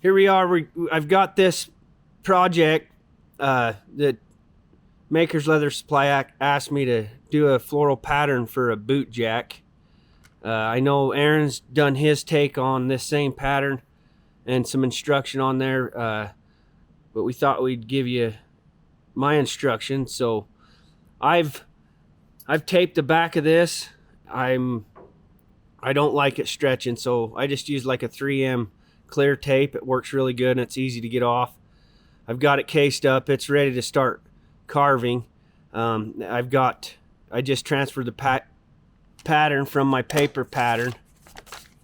here we are. I've got this project that Maker's Leather Supply asked me to do a floral pattern for a boot jack. I know Aaron's done his take on this same pattern and some instruction on there, but we thought we'd give you my instructions. So I've taped the back of this. I don't like it stretching, so I just use like a 3M clear tape. It works really good and it's easy to get off. I've got it cased up. It's ready to start carving. I just transferred the pattern from my paper pattern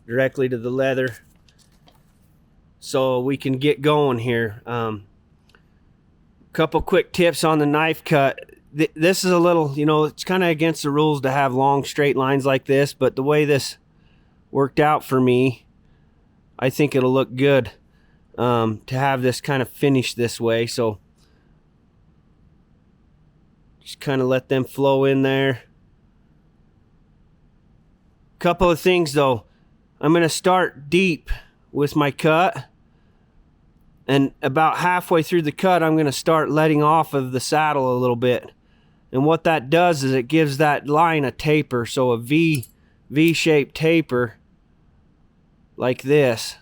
directly to the leather so we can get going here. Couple quick tips on the knife cut. This is a little, it's kind of against the rules to have long straight lines like this, but the way this worked out for me, I think it'll look good to have this kind of finished this way. So just kind of let them flow in there. Couple of things though. I'm going to start deep with my cut, and about halfway through the cut I'm going to start letting off of the saddle a little bit. And what that does is it gives that line a taper, so a V-shaped taper like this.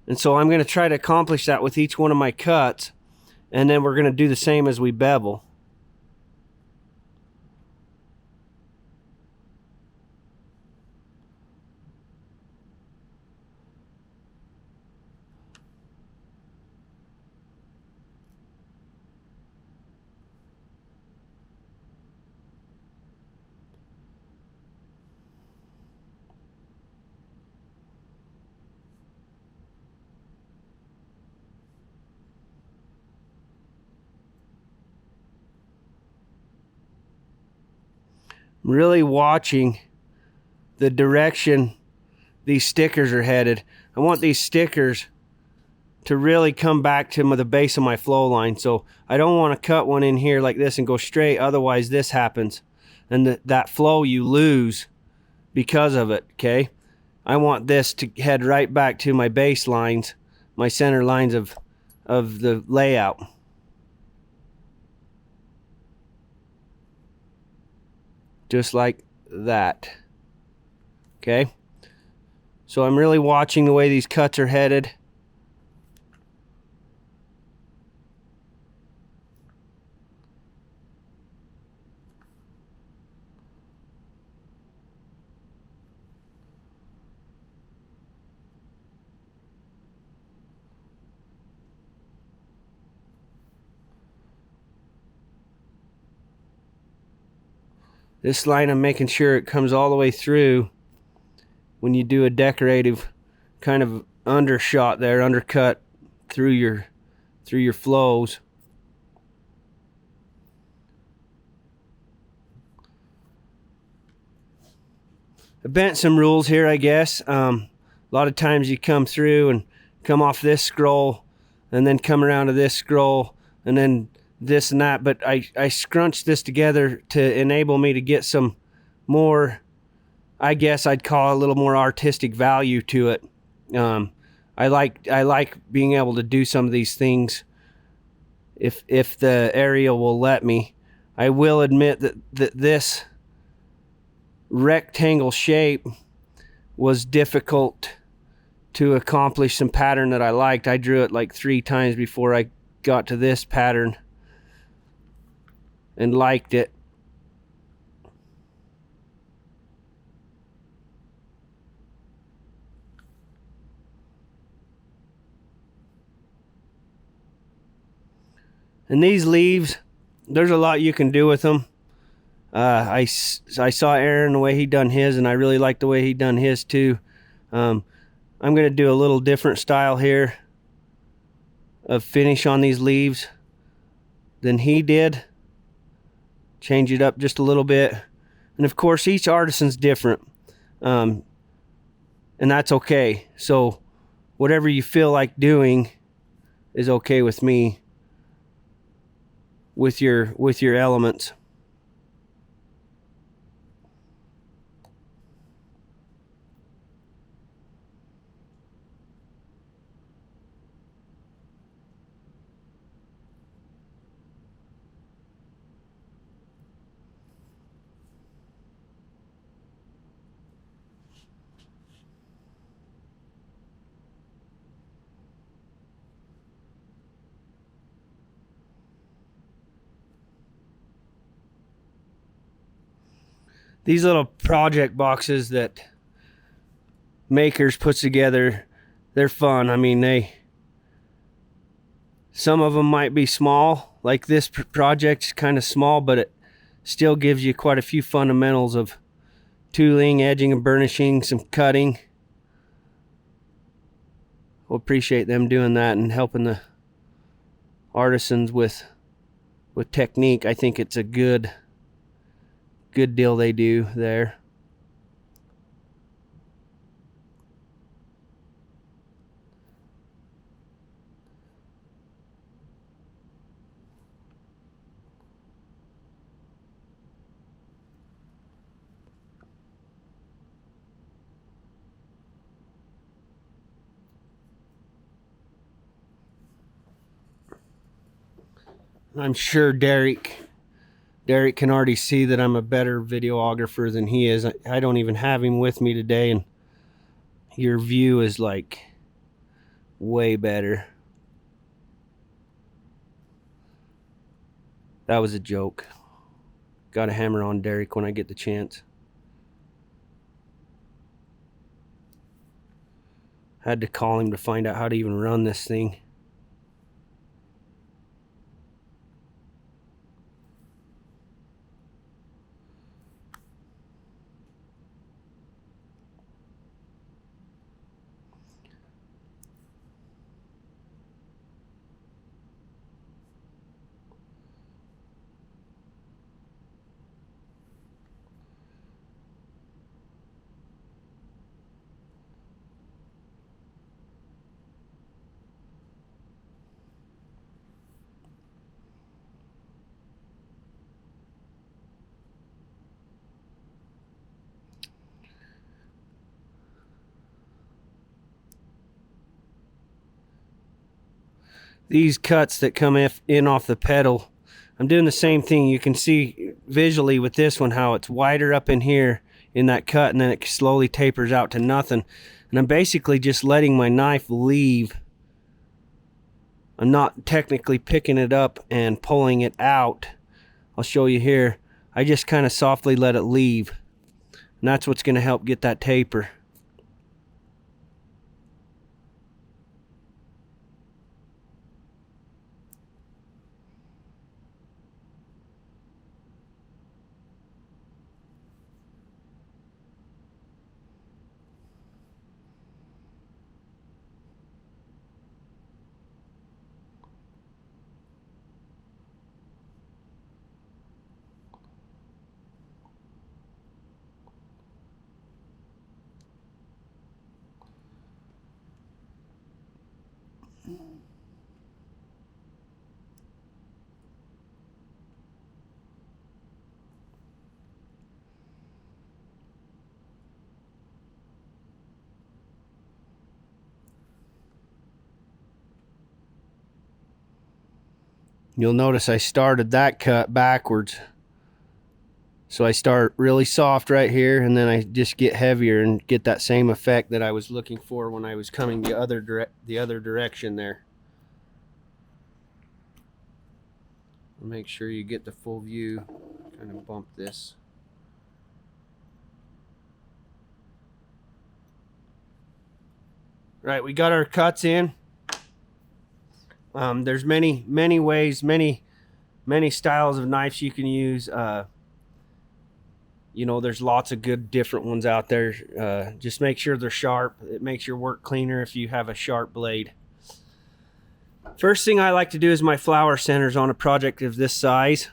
And so I'm going to try to accomplish that with each one of my cuts, and then we're going to do the same as we bevel. Really watching the direction these stickers are headed. I want these stickers to really come back to the base of my flow line. So I don't want to cut one in here like this and go straight, otherwise this happens. And that flow you lose because of it, okay? I want this to head right back to my base lines, my center lines of the layout. Just like that. Okay, so I'm really watching the way these cuts are headed. This line I'm making sure it comes all the way through when you do a decorative kind of undershot there, undercut through your flows. I bent some rules here, I guess. A lot of times you come through and come off this scroll and then come around to this scroll and then this and that, but I scrunched this together to enable me to get some more, I guess I'd call a little more artistic value to it. I like being able to do some of these things if the area will let me. I will admit that this rectangle shape was difficult to accomplish some pattern that I liked. I drew it like 3 times before I got to this pattern and liked it. And these leaves, there's a lot you can do with them. I saw Aaron the way he done his, and I really like the way he done his too. I'm going to do a little different style here of finish on these leaves than he did. Change it up just a little bit. And of course, each artisan's different. And that's okay. So whatever you feel like doing is okay with me with your elements. these little project boxes that Makers puts together, they're fun. I mean, some of them might be small, like this project's kind of small, but it still gives you quite a few fundamentals of tooling, edging and burnishing, some cutting. We'll appreciate them doing that and helping the artisans with technique. I think it's a good deal they do there. I'm sure Derek can already see that I'm a better videographer than he is. I don't even have him with me today, and your view is like way better. That was a joke. Got a hammer on Derek when I get the chance. Had to call him to find out how to even run this thing. These cuts that come in off the pedal, I'm doing the same thing. You can see visually with this one how it's wider up in here in that cut, and then it slowly tapers out to nothing. And I'm basically just letting my knife leave. I'm not technically picking it up and pulling it out. I'll show you here. I just kind of softly let it leave. And that's what's going to help get that taper. You'll notice I started that cut backwards. So I start really soft right here, and then I just get heavier and get that same effect that I was looking for when I was coming the other direction there. Make sure you get the full view. Kind of bump this. Right, we got our cuts in. There's many ways, many styles of knives you can use. You know, there's lots of good different ones out there. Just make sure they're sharp. It makes your work cleaner if you have a sharp blade. First thing I like to do is my flower centers on a project of this size.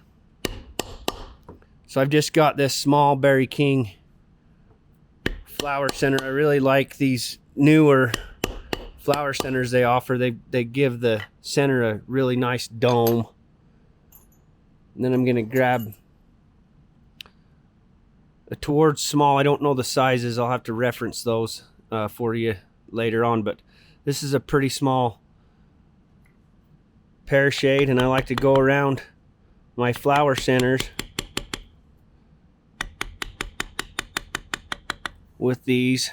So I've just got this small Berry King flower center. I really like these newer flower centers they offer. They give the center a really nice dome. And then I'm going to grab a towards small. I don't know the sizes. I'll have to reference those for you later on. But this is a pretty small pear shade, and I like to go around my flower centers with these.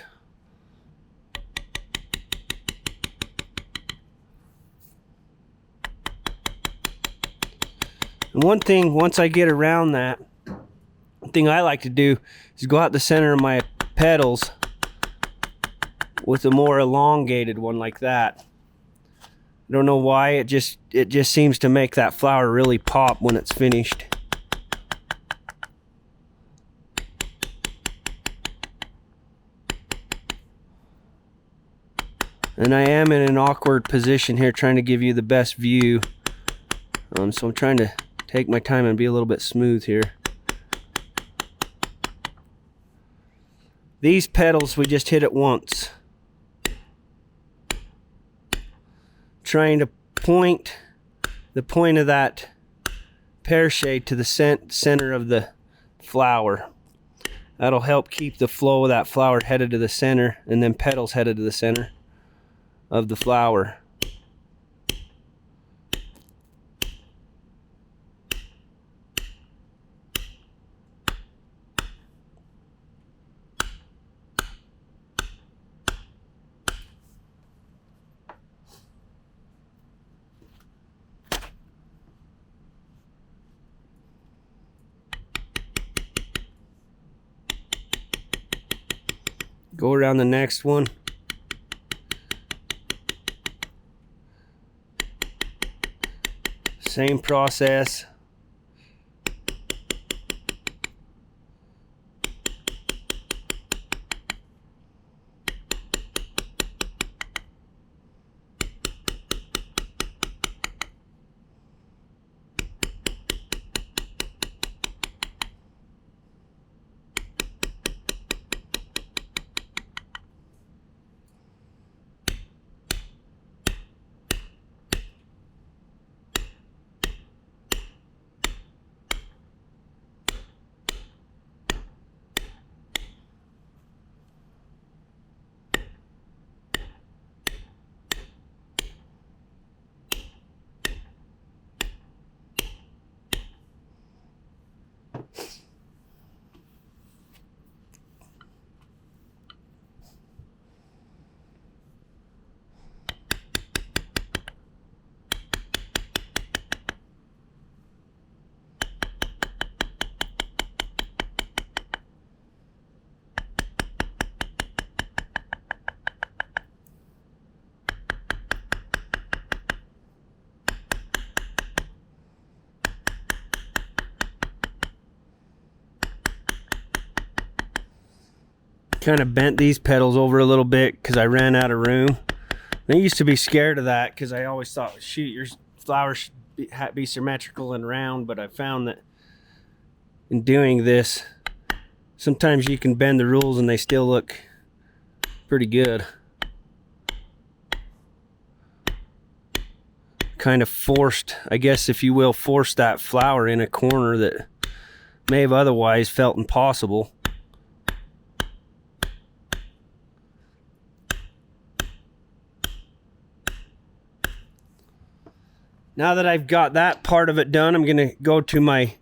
And one thing, once I get around that, thing I like to do is go out the center of my petals with a more elongated one like that. I don't know why, it just seems to make that flower really pop when it's finished. And I am in an awkward position here trying to give you the best view. So I'm trying to take my time and be a little bit smooth here. These petals, we just hit it once. Trying to point the point of that pear shade to the center of the flower. That'll help keep the flow of that flower headed to the center, and then petals headed to the center of the flower. Go around the next one. Same process. Kind of bent these petals over a little bit because I ran out of room. I used to be scared of that because I always thought, shoot, your flowers should be symmetrical and round, but I found that in doing this, sometimes you can bend the rules and they still look pretty good. Kind of forced, I guess if you will, forced that flower in a corner that may have otherwise felt impossible. Now that I've got that part of it done, I'm going to go to my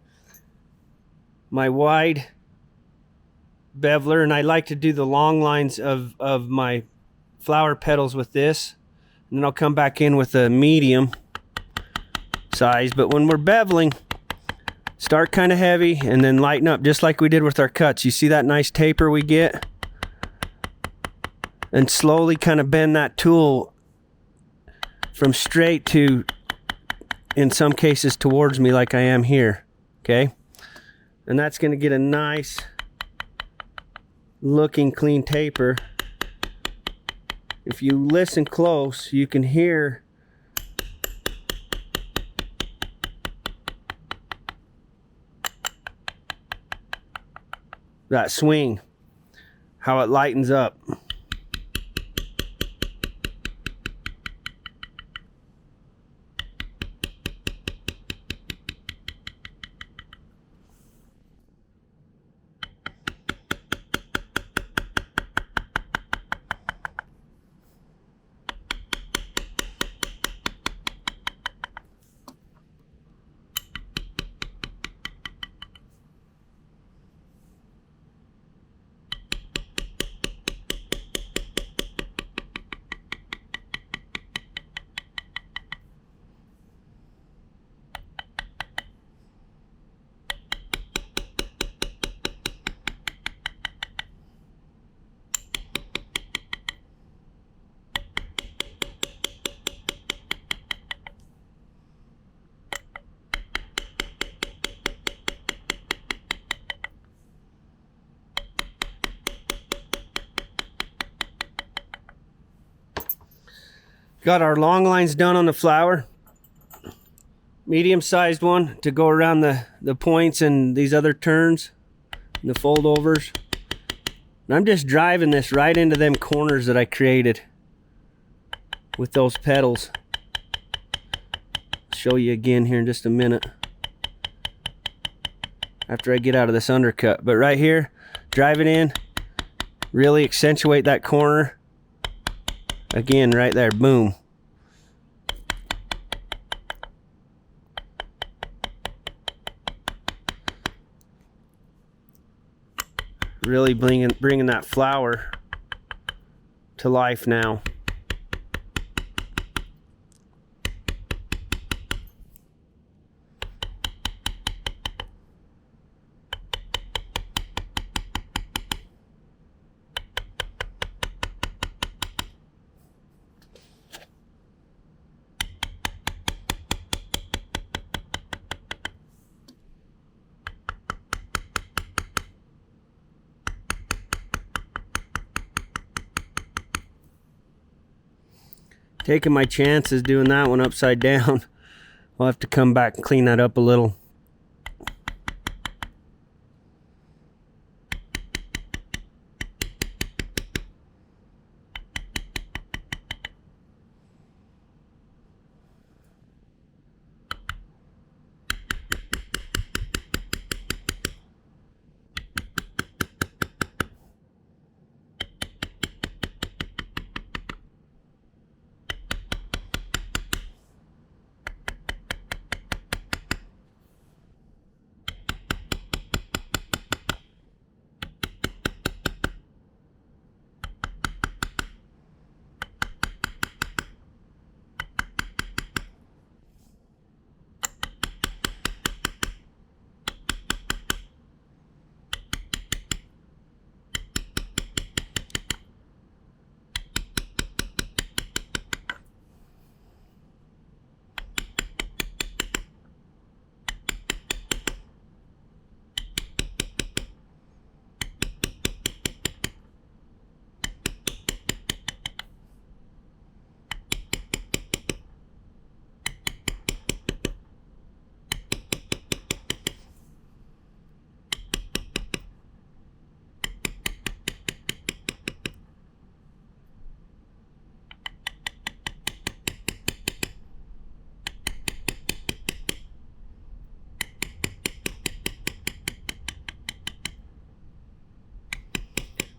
wide beveler, and I like to do the long lines of my flower petals with this, and then I'll come back in with a medium size. But when we're beveling, start kind of heavy and then lighten up just like we did with our cuts. You see that nice taper we get? And slowly kind of bend that tool from straight to, in some cases, towards me like I am here, okay? And that's going to get a nice looking clean taper. If you listen close, you can hear that swing, how it lightens up. Got our long lines done on the flower. Medium-sized one to go around the points and these other turns, and the fold overs. And I'm just driving this right into them corners that I created with those petals. I'll show you again here in just a minute after I get out of this undercut. But right here, drive it in, really accentuate that corner. Again, right there, boom. Really bringing that flower to life now. Taking my chances doing that one upside down. I'll have to come back and clean that up a little.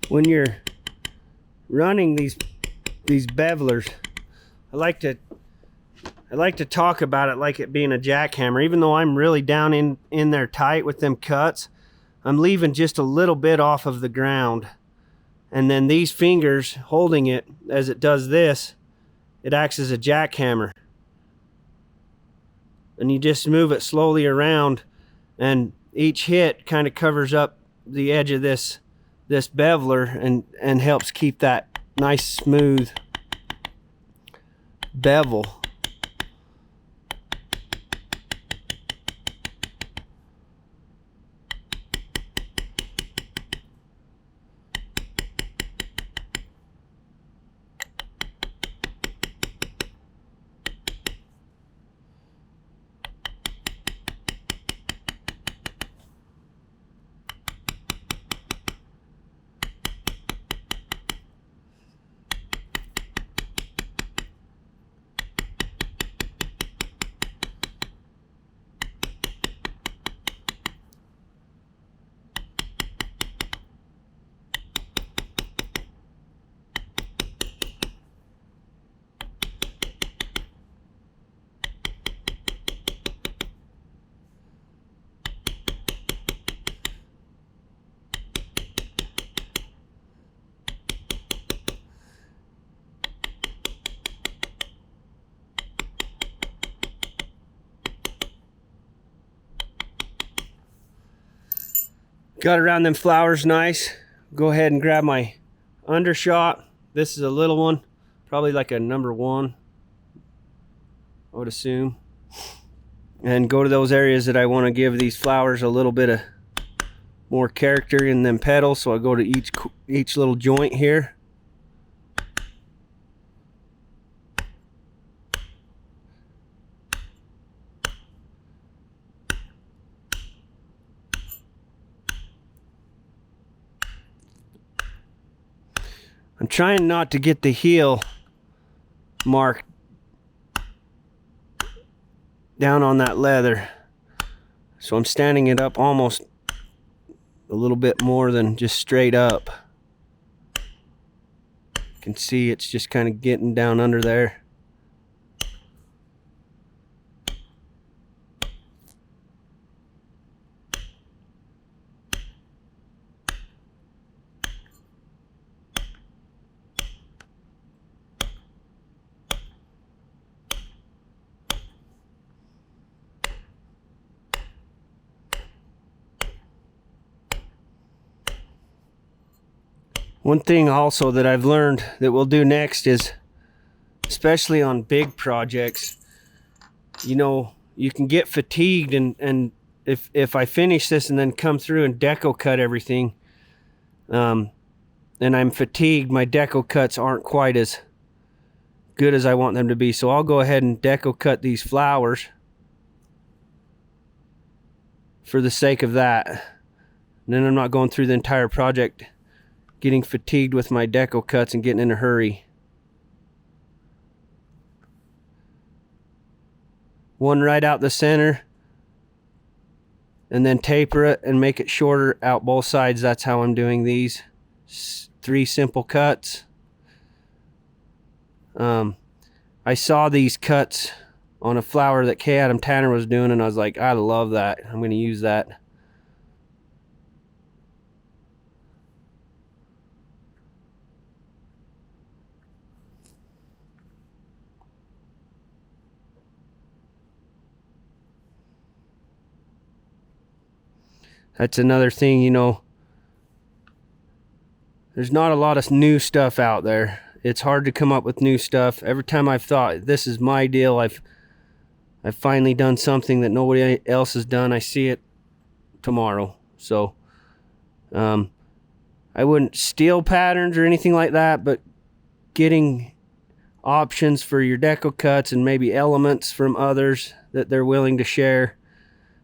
When you're running these bevelers, I like to talk about it like it being a jackhammer. Even though I'm really down in there tight with them cuts, I'm leaving just a little bit off of the ground, and then these fingers holding it as it does this, it acts as a jackhammer, and you just move it slowly around, and each hit kind of covers up the edge of this beveler and helps keep that nice smooth bevel. Got around them flowers nice. Go ahead and grab my undershot. This is a little one, probably like a number 1, I would assume. And go to those areas that I want to give these flowers a little bit of more character in them petals. So I go to each little joint here. I'm trying not to get the heel mark down on that leather. So I'm standing it up almost a little bit more than just straight up. You can see it's just kind of getting down under there. One thing also that I've learned that we'll do next is, especially on big projects, you know, you can get fatigued, and if I finish this and then come through and deco cut everything, and I'm fatigued, my deco cuts aren't quite as good as I want them to be. So I'll go ahead and deco cut these flowers for the sake of that. And then I'm not going through the entire project getting fatigued with my deco cuts and getting in a hurry. One right out the center, and then taper it and make it shorter out both sides. That's how I'm doing these 3 simple cuts. I saw these cuts on a flower that K. Adam Tanner was doing, and I was like, I love that. I'm going to use that. That's another thing, you know, there's not a lot of new stuff out there. It's hard to come up with new stuff. Every time I've thought this is my deal, I've finally done something that nobody else has done. I see it tomorrow. So I wouldn't steal patterns or anything like that, but getting options for your deco cuts and maybe elements from others that they're willing to share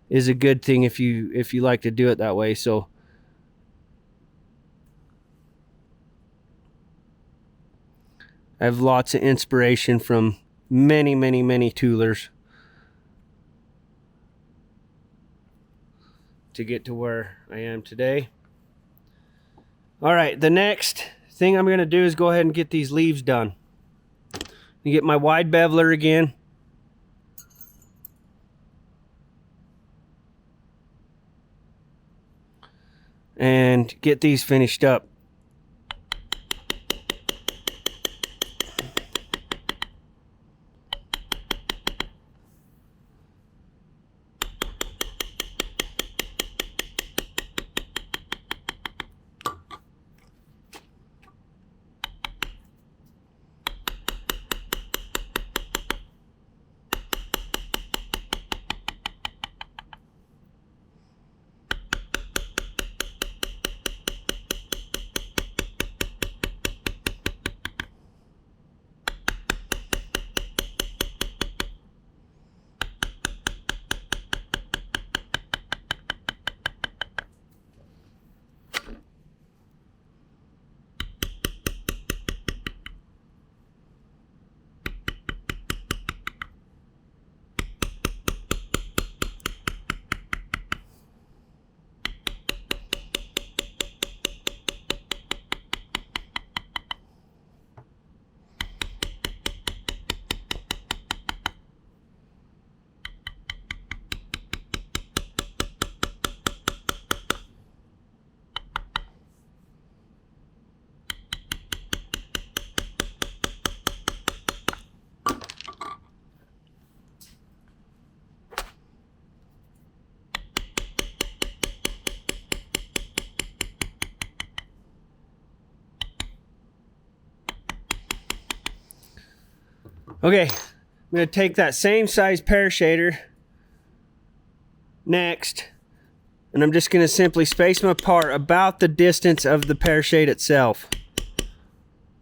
is a good thing if you like to do it that way. So I have lots of inspiration from many toolers to get to where I am today. All right, the next thing I'm going to do is go ahead and get these leaves done. You get my wide beveler again. And get these finished up. Okay, I'm going to take that same size pear shader next, and I'm just going to simply space them apart about the distance of the pear shade itself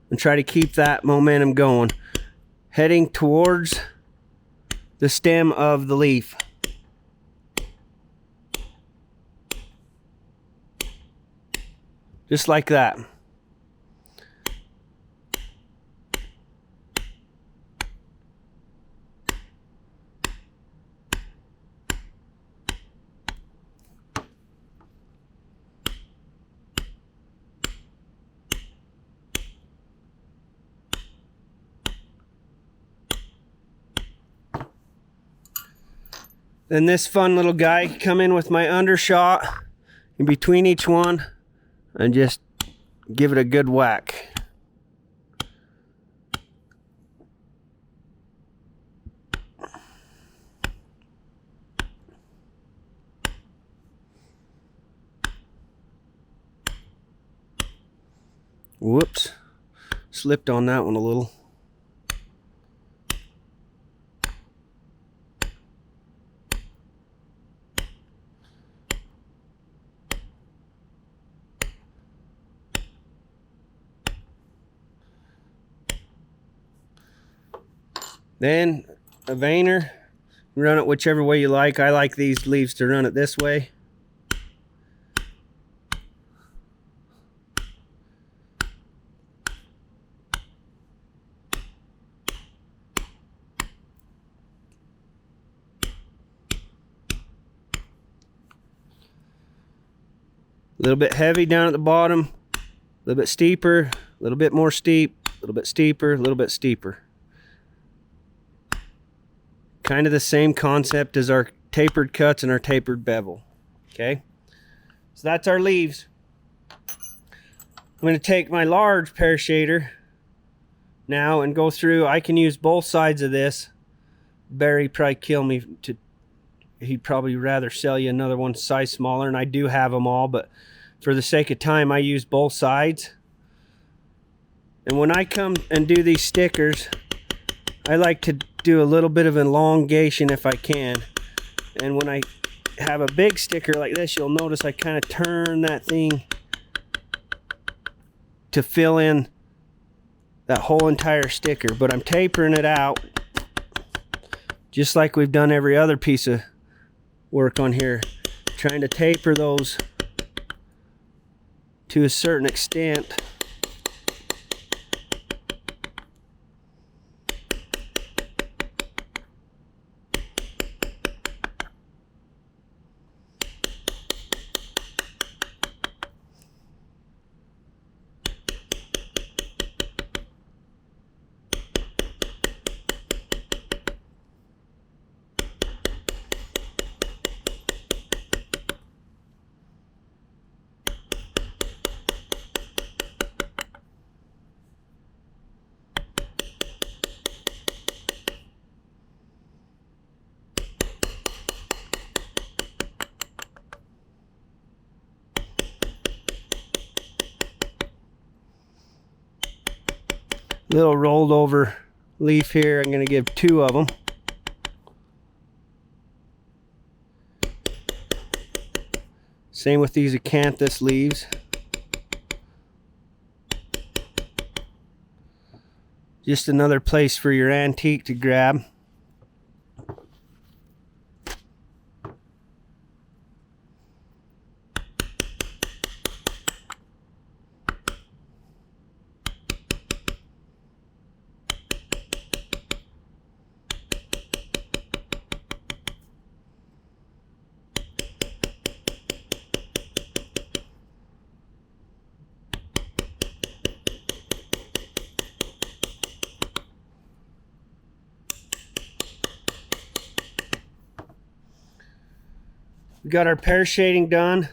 and try to keep that momentum going, heading towards the stem of the leaf. Just like that. Then this fun little guy come in with my undershot in between each one and just give it a good whack. Whoops, slipped on that one a little. Then a veiner, run it whichever way you like. I like these leaves to run it this way. A little bit heavy down at the bottom, a little bit steeper, a little bit more steep, a little bit steeper, a little bit steeper. Kind of the same concept as our tapered cuts and our tapered bevel. Okay, so that's our leaves. I'm going to take my large pear shader now and go through. I can use both sides of this. Barry probably kill me. He'd probably rather sell you another one size smaller, and I do have them all, but for the sake of time I use both sides. And when I come and do these stickers, I like to do a little bit of elongation if I can. And when I have a big sticker like this, you'll notice I kind of turn that thing to fill in that whole entire sticker, but I'm tapering it out just like we've done every other piece of work on here, trying to taper those to a certain extent. Little rolled over leaf here. I'm going to give 2 of them. Same with these acanthus leaves. Just another place for your antique to grab. We got our pear shading done.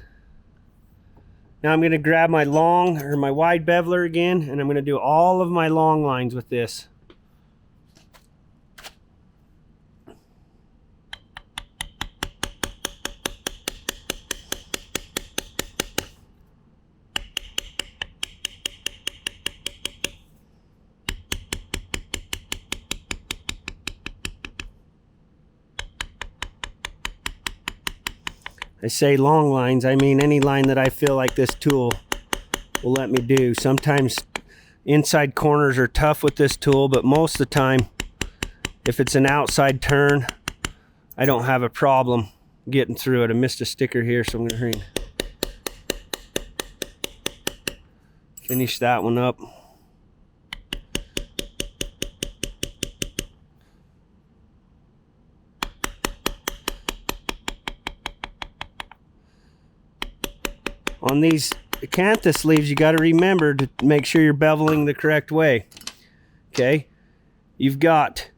Now I'm going to grab my my wide beveler again, and I'm going to do all of my long lines with this. I say long lines, I mean any line that I feel like this tool will let me do. Sometimes inside corners are tough with this tool, but most of the time, if it's an outside turn, I don't have a problem getting through it. I missed a sticker here, so I'm gonna hurry and finish that one up. On these acanthus leaves, you got to remember to make sure you're beveling the correct way. Okay, you've got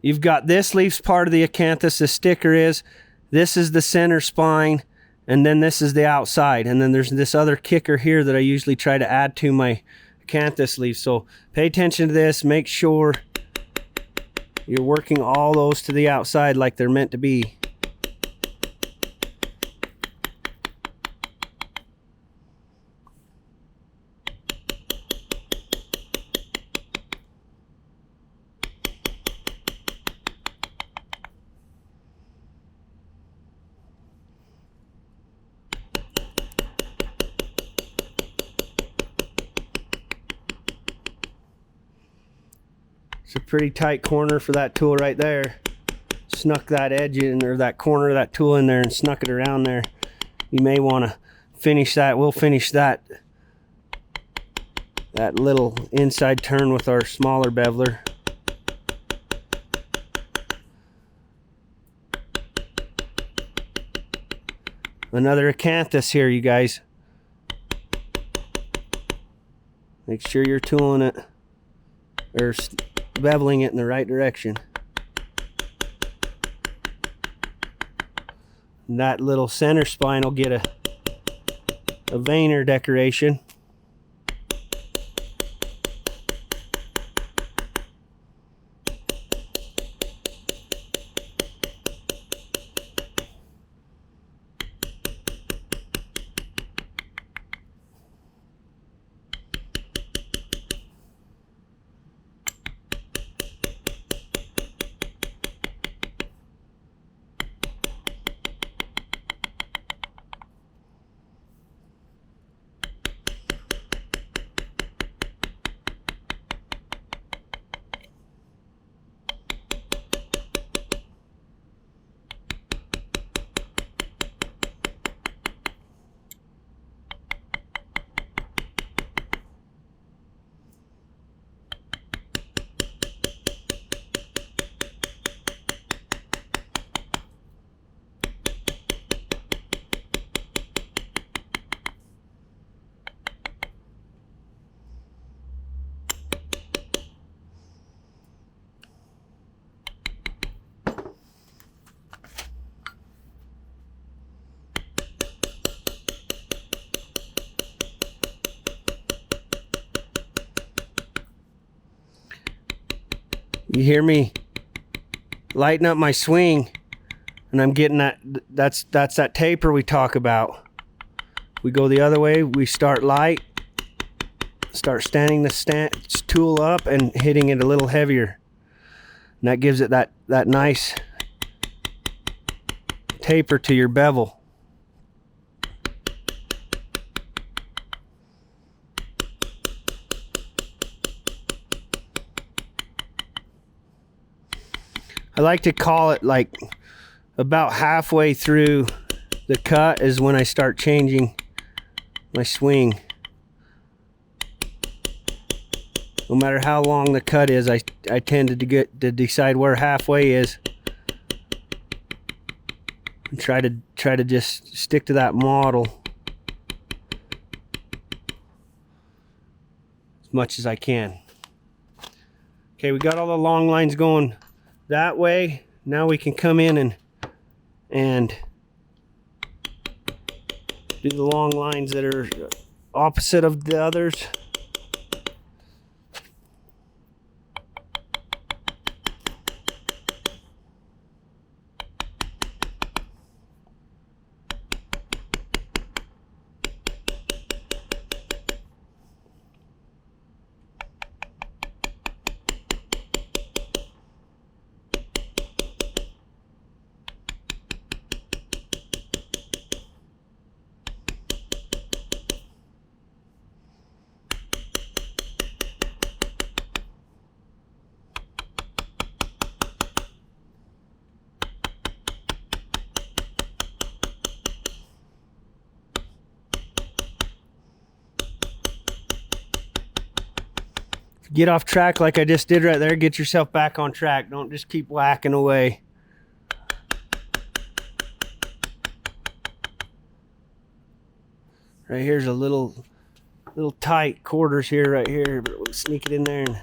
You've got this leaf's part of the acanthus, the sticker is. This is the center spine, and then this is the outside. And then there's this other kicker here that I usually try to add to my acanthus leaf. So pay attention to this. Make sure you're working all those to the outside like they're meant to be. It's a pretty tight corner for that tool right there. Snuck that edge in, or that corner of that tool in there, and snuck it around there. You may want to finish that. We'll finish that little inside turn with our smaller beveler. Another acanthus here, you guys. Make sure you're tooling it, or beveling it in the right direction. And that little center spine will get a veiner decoration. You hear me lighten up my swing, and I'm getting that's that taper we talk about. We go the other way, we start light, start standing the tool up and hitting it a little heavier. And that gives it that nice taper to your bevel. I like to call it like about halfway through the cut is when I start changing my swing. No matter how long the cut is, I tend to decide where halfway is and try to just stick to that model as much as I can. Okay, we got all the long lines going that way. Now we can come in and do the long lines that are opposite of the others. Get off track like I just did right there. Get yourself back on track. Don't just keep whacking away. Right here's a little tight quarters here, right here, but we'll sneak it in there and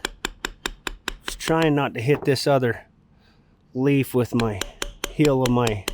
just trying not to hit this other leaf with my heel of my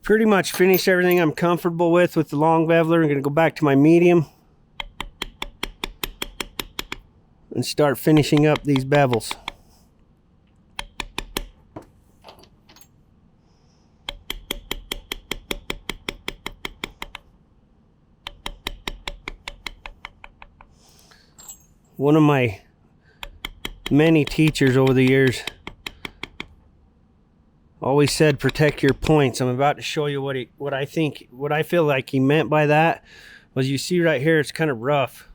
pretty much finished everything I'm comfortable with the long beveler. I'm going to go back to my medium and start finishing up these bevels. One of my many teachers over the years always said, protect your points. I'm about to show you what I feel like he meant by that was, you see right here, it's kind of rough.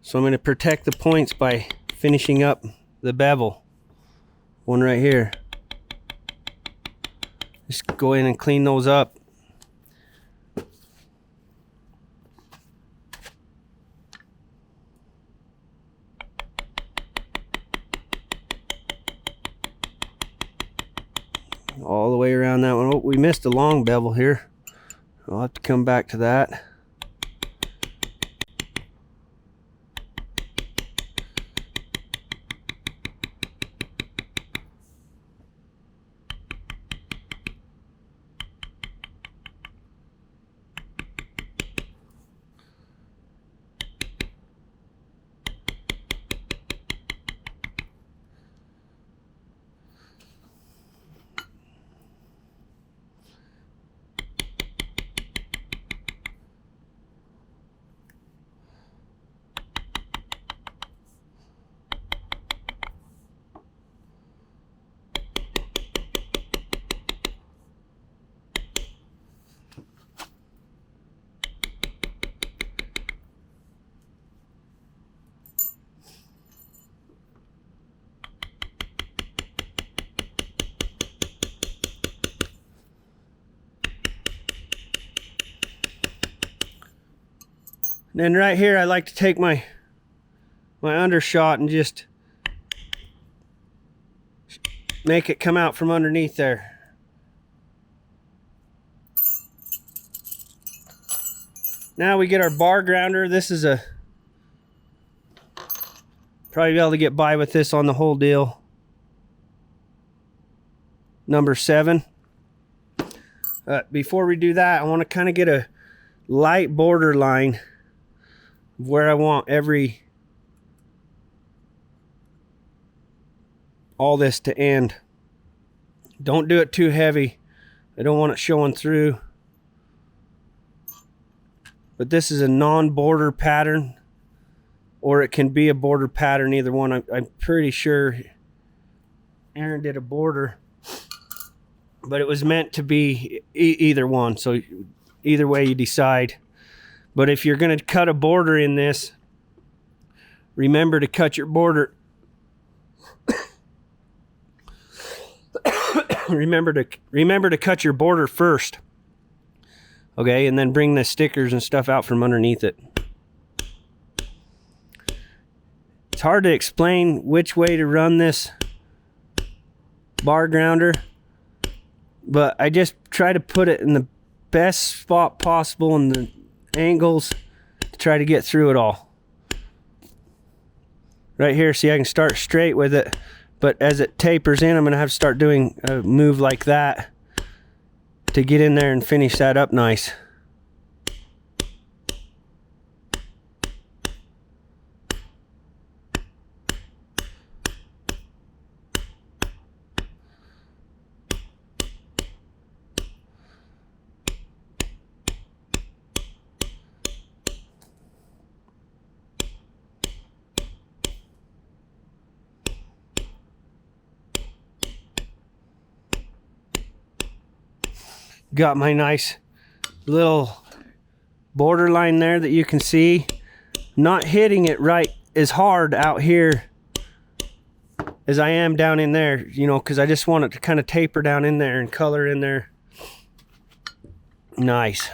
So I'm going to protect the points by finishing up the bevel. One right here. Just go in and clean those up. All the way around that one. Oh, we missed a long bevel here. I'll have to come back to that. Then right here, I like to take my undershot and just make it come out from underneath there. Now we get our bar grounder. This is probably be able to get by with this on the whole deal. Number 7. Before we do that, I want to kind of get a light border line where I want all this to end. Don't do it too heavy. I don't want it showing through. But this is a non-border pattern, or it can be a border pattern, either one. I'm pretty sure Aaron did a border, but it was meant to be either one. So either way you decide. But if you're going to cut a border in this, remember to cut your border. remember to cut your border first. Okay, and then bring the stickers and stuff out from underneath it. It's hard to explain which way to run this bar grounder, but I just try to put it in the best spot possible in the angles to try to get through it all. Right here, see, I can start straight with it, but as it tapers in, I'm going to have to start doing a move like that to get in there and finish that up nice. Got my nice little borderline there that you can see. Not hitting it right as hard out here as I am down in there, you know, because I just want it to kind of taper down in there and color in there. Nice.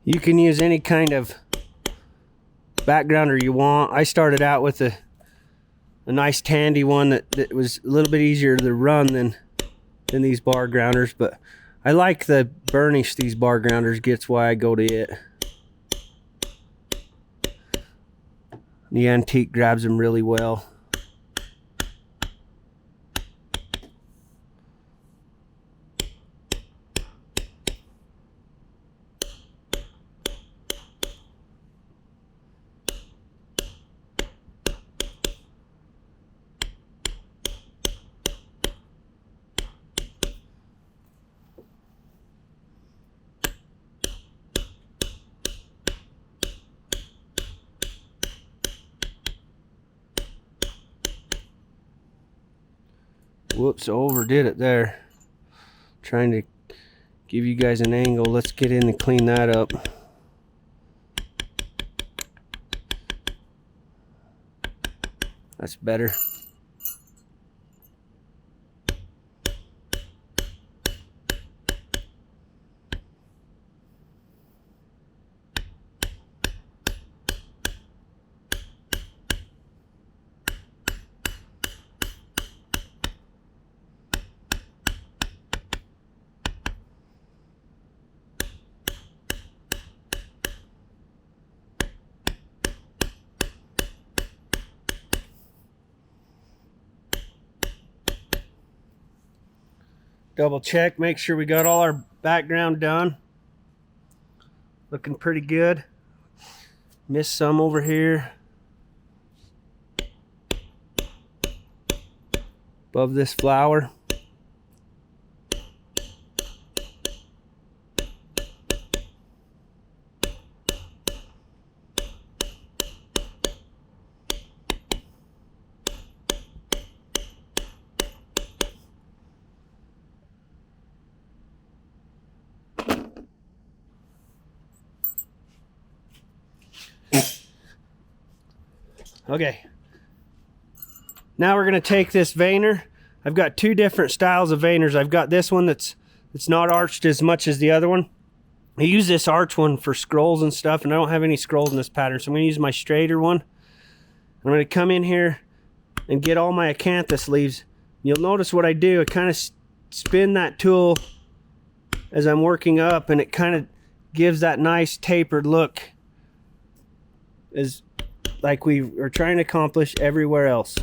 You can use any kind of backgrounder you want. I started out with a nice tandy one that was a little bit easier to run than these bar grounders, but I like the burnish these bar grounders gets, why I go to it. The antique grabs them really well. Whoops, I overdid it there. Trying to give you guys an angle. Let's get in and clean that up. That's better. Double check, make sure we got all our background done. Looking pretty good. Missed some over here. Above this flower. Okay, now we're going to take this veiner. I've got two different styles of veiners. I've got this one that's not arched as much as the other one. I use this arch one for scrolls and stuff, and I don't have any scrolls in this pattern, so I'm going to use my straighter one. I'm going to come in here and get all my acanthus leaves. You'll notice what I do, I kind of spin that tool as I'm working up, and it kind of gives that nice tapered look, as like we are trying to accomplish everywhere else.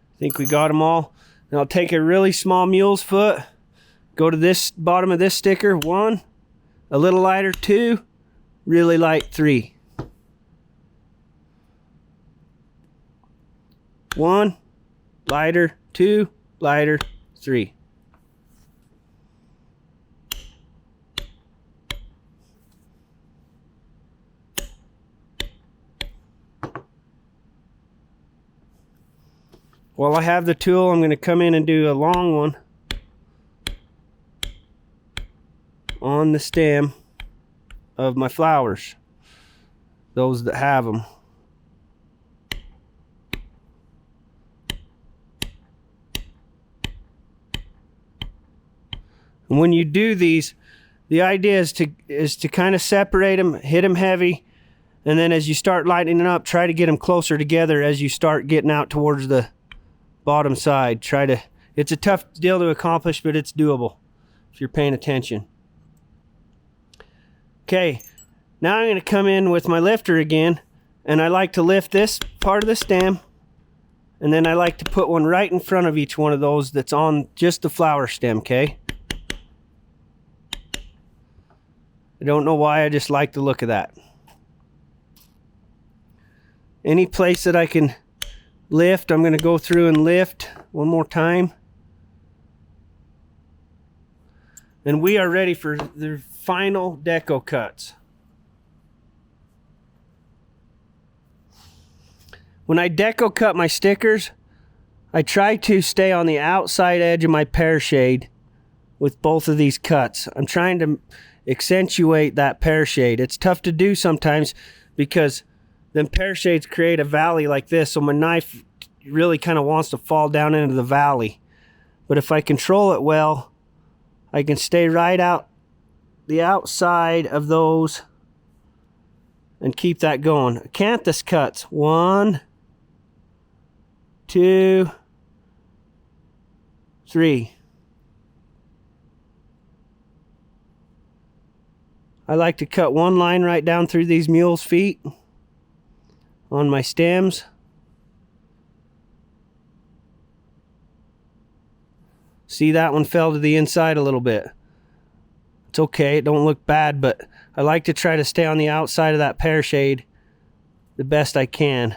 I think we got them all. Now I'll take a really small mule's foot, go to this bottom of this sticker, 1, a little lighter, 2, really light, 3. 1, lighter, 2, lighter, 3. While I have the tool, I'm going to come in and do a long one on the stem of my flowers, those that have them. And when you do these, the idea is to kind of separate them, hit them heavy, and then as you start lightening it up, try to get them closer together as you start getting out towards the bottom side. It's a tough deal to accomplish, but it's doable if you're paying attention. Okay, now I'm going to come in with my lifter again, and I like to lift this part of the stem, and then I like to put one right in front of each one of those that's on just the flower stem, okay? I don't know why, I just like the look of that. Any place that I can lift, I'm going to go through and lift one more time. And we are ready for the final deco cuts. When I deco cut my stickers, I try to stay on the outside edge of my pear shade with both of these cuts. I'm trying to accentuate that pear shade. It's tough to do sometimes because then pear shades create a valley like this, so my knife really kind of wants to fall down into the valley. But if I control it well, I can stay right out the outside of those and keep that going. Acanthus cuts. 1, 2, 3. I like to cut one line right down through these mule's feet on my stems. See, that one fell to the inside a little bit. It's okay, it don't look bad, but I like to try to stay on the outside of that pear shade the best I can.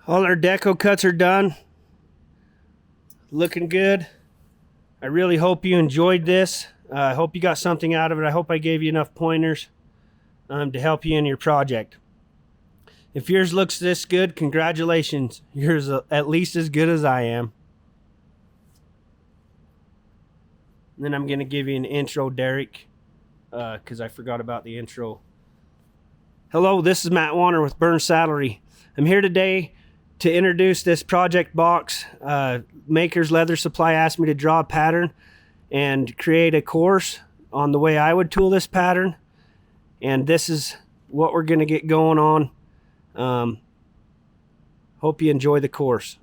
All our deco cuts are done. Looking good. I really hope you enjoyed this. I hope you got something out of it. I hope I gave you enough pointers to help you in your project. If yours looks this good, congratulations. Yours at least as good as I am. And then I'm going to give you an intro, Derek, because I forgot about the intro. Hello, this is Matt Wanner with Burn Saddlery. I'm here today to introduce this project box. Maker's Leather Supply asked me to draw a pattern and create a course on the way I would tool this pattern. And this is what we're going to get going on. Hope you enjoy the course.